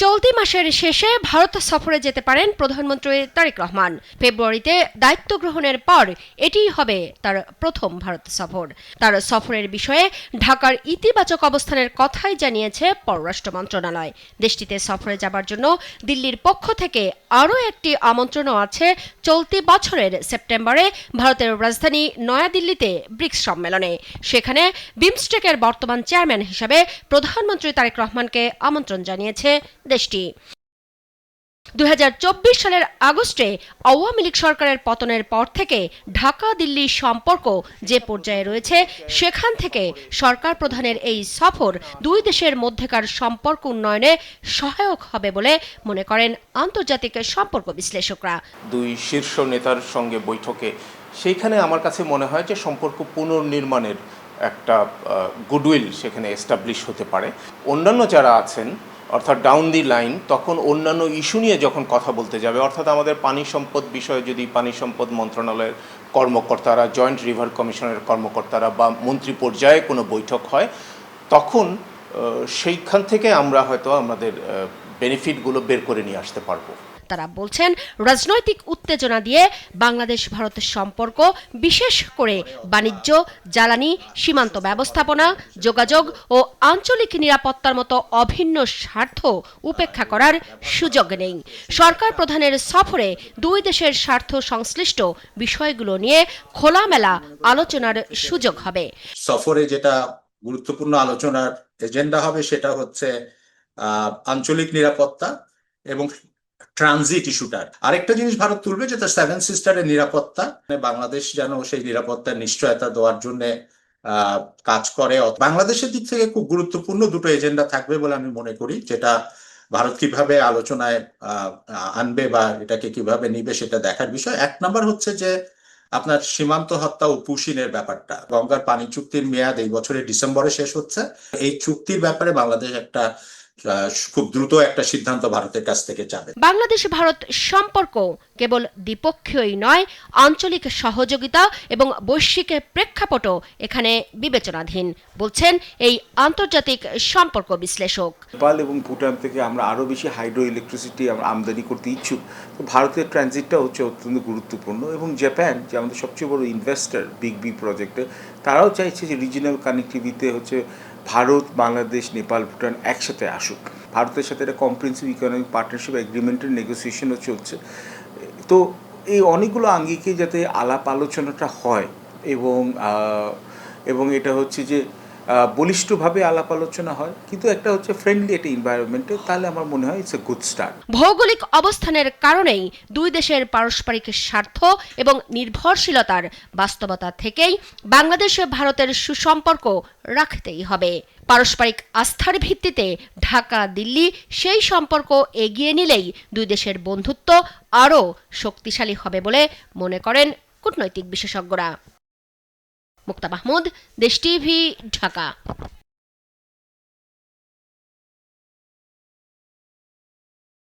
চলতি মাসের শেষে ভারত সফরে যেতে পারেন প্রধানমন্ত্রী তারেক রহমান। ফেব্রুয়ারিতে দায়িত্ব গ্রহণের পর এটিই হবে তার প্রথম ভারত সফর। তার সফরের বিষয়ে ঢাকার ইতিবাচক অবস্থানের কথাই জানিয়েছে পররাষ্ট্র মন্ত্রণালয়। দেশটিতে সফরে যাবার জন্য দিল্লির পক্ষ থেকে আরও একটি আমন্ত্রণও আছে চলতি বছরের সেপ্টেম্বরে ভারতের রাজধানী নয়াদিল্লিতে ব্রিক্স সম্মেলনে। সেখানে বিমস্টেকের বর্তমান চেয়ারম্যান হিসেবে প্রধানমন্ত্রী তারেক রহমানকে আমন্ত্রণ জানিয়েছে দেশটি। 2024 সালের আগস্টে আওয়ামী লীগ সরকারের পতনের পর থেকে ঢাকা দিল্লি সম্পর্ক যে পর্যায়ে রয়েছে, সেখান থেকে সরকার প্রধানের এই সফর দুই দেশের মধ্যকার সম্পর্ক উন্নয়নে সহায়ক হবে বলে মনে করেন আন্তর্জাতিক সম্পর্ক বিশ্লেষকরা। দুই শীর্ষ নেতার সঙ্গে বৈঠকে সেইখানে আমার কাছে মনে হয় যে সম্পর্ক পুনর্নির্মাণের একটা গুডউইল সেখানে এস্টাবলিশ হতে পারে। অন্যান্য যারা আছেন অর্থাৎ ডাউন দি লাইন তখন অন্যান্য ইস্যু নিয়ে যখন কথা বলতে যাবে, অর্থাৎ আমাদের পানি সম্পদ বিষয়ে যদি পানি সম্পদ মন্ত্রণালয়ের কর্মকর্তারা, জয়েন্ট রিভার কমিশনের কর্মকর্তারা বা মন্ত্রী পর্যায়ে কোনো বৈঠক হয়, তখন সেইখান থেকে আমরা হয়তো আমাদের বেনিফিটগুলো বের করে নিয়ে আসতে পারবো। তারা বলছেন, রাজনৈতিক উত্তেজনা দিয়ে বাংলাদেশ ভারতের সম্পর্ক, বিশেষ করে বাণিজ্য, জ্বালানি, সীমান্ত ব্যবস্থাপনা, যোগাযোগ ও আঞ্চলিক নিরাপত্তার মতো অভিন্ন স্বার্থ উপেক্ষা করার সুযোগ নেই। সরকার প্রধানের সফরে দুই দেশের স্বার্থ সংশ্লিষ্ট বিষয়গুলো নিয়ে খোলামেলা আলোচনার সুযোগ হবে। সফরে যেটা গুরুত্বপূর্ণ আলোচনার এজেন্ডা হবে সেটা হচ্ছে আঞ্চলিক নিরাপত্তা এবং ট্রানজিট ইস্যুটার। আরেকটা জিনিস ভারত তুলবে যেটা সেভেন সিস্টারের নিরাপত্তা, বাংলাদেশ যেন সেই নিরাপত্তার নিশ্চয়তা দেওয়ার জন্য কাজ করে। বাংলাদেশের দিক থেকে খুব গুরুত্বপূর্ণ দুটো এজেন্ডা থাকবে বলে আমি মনে করি, যেটা ভারত কিভাবে আলোচনায় আনবে বা এটাকে কিভাবে নিবে সেটা দেখার বিষয়। এক নম্বর হচ্ছে যে আপনার সীমান্ত হত্যা ও পুশিনের ব্যাপারটা। গঙ্গার পানি চুক্তির মেয়াদ এই বছরের ডিসেম্বরে শেষ হচ্ছে। এই চুক্তির ব্যাপারে বাংলাদেশ একটা খুব দ্রুত একটা সিদ্ধান্ত ভারতের কাছ থেকে চাবে। বাংলাদেশ ভারত সম্পর্ক কেবল দ্বিপক্ষীয়ই নয়, আঞ্চলিক সহযোগিতা এবং বৈশ্বিক প্রেক্ষাপটও এখানে বিবেচনাধীন, বলছেন এই আন্তর্জাতিক সম্পর্ক বিশ্লেষক। নেপাল এবং ভুটান থেকে আমরা আরও বেশি হাইড্রো ইলেকট্রিসিটি আমরা আমদানি করতে ইচ্ছুক। তো ভারতের ট্রানজিটটা হচ্ছে অত্যন্ত গুরুত্বপূর্ণ এবং জাপান যে আমাদের সবচেয়ে বড় ইনভেস্টার বিগ প্রজেক্টে, তারাও চাইছে যে রিজিনাল কানেক্টিভিটিতে হচ্ছে ভারত, বাংলাদেশ, নেপাল, ভুটান একসাথে আসুক। ভারতের সাথে একটা কম্প্রিহেনসিভ ইকোনমিক পার্টনারশিপ এগ্রিমেন্টের নেগোসিয়েশনও চলছে। তো এই অনেকগুলো আঙ্গিকে যাতে আলাপ আলোচনাটা হয় এবং এটা হচ্ছে যে বলিষ্ঠভাবে আলাপ আলোচনা হয়, কিন্তু একটা হচ্ছে ফ্রেন্ডলি একটা এনভায়রনমেন্টে, তাহলে আমার মনে হয় ইটস এ গুড স্টার্ট। ভৌগোলিক অবস্থানের কারণেই দুই দেশের পারস্পরিক স্বার্থ এবং নির্ভরশীলতার বাস্তবতা থেকেই বাংলাদেশ ভারতের সুসম্পর্ক রাখতেই হবে। পারস্পরিক আস্থার ভিত্তিতে ঢাকা দিল্লি সেই সম্পর্ক এগিয়ে নিলেই দুই দেশের বন্ধুত্ব আরও শক্তিশালী হবে বলে মনে করেন কূটনৈতিক বিশেষজ্ঞরা। মুক্তা মাহমুদ, দেশ টিভি, ঢাকা।